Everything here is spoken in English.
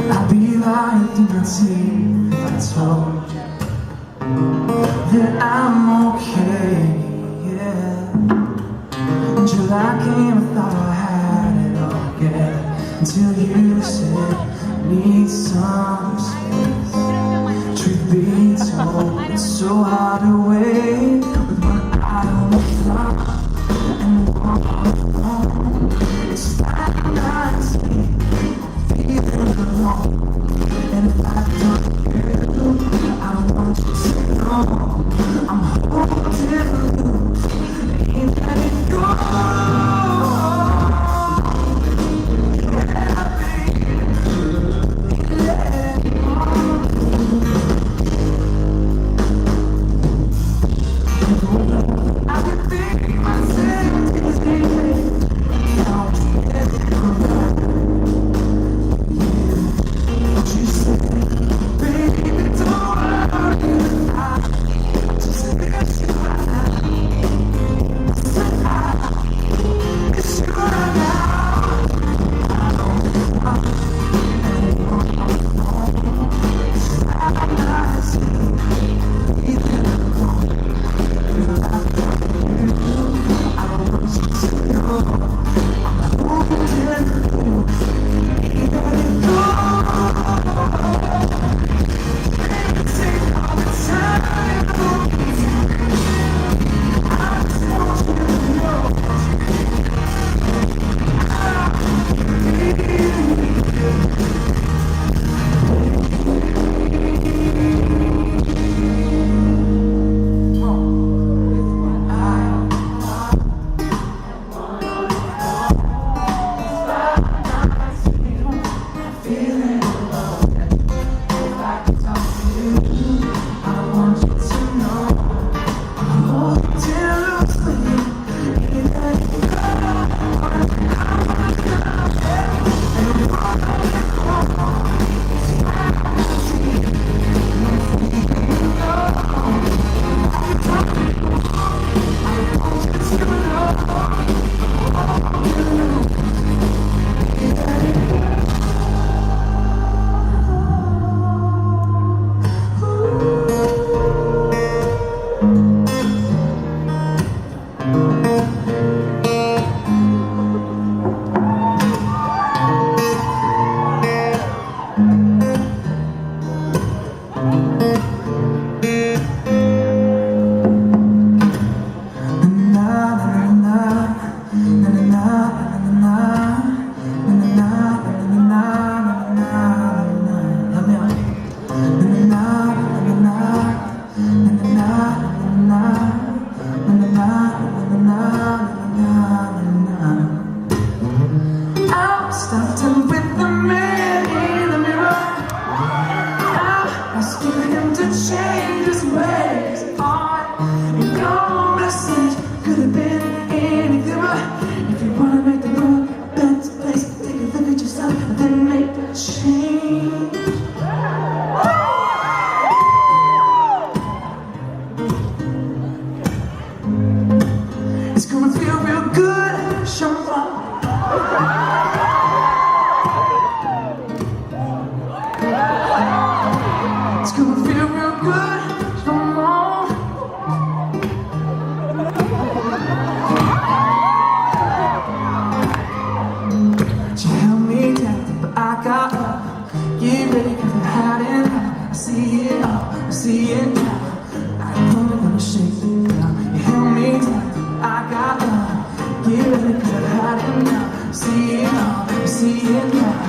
I'd be lying through my teeth if I told you that I'm okay, yeah. July came, I thought I had it all again, until you said I need some space. Truth be told, it's so hard to wait with one eye on the clock and one on. It's like I sleep, feeling alone, and if I don't you, I want you to know I'm holding you, ain't letting go. Stopped him with the man in the mirror, asking him to change his ways. And your message could have been any clearer. If you want to make the world a better place, take a look at yourself and then make that change. It's gonna feel real good, Sean. It's gonna feel real good, come on. She held me down, but I got up. Get ready, cause I had enough. I see it all, I see it now. I'm gonna shake it down. You held me down, but I got up. Get ready, cause I had enough. I see it all, I see it now.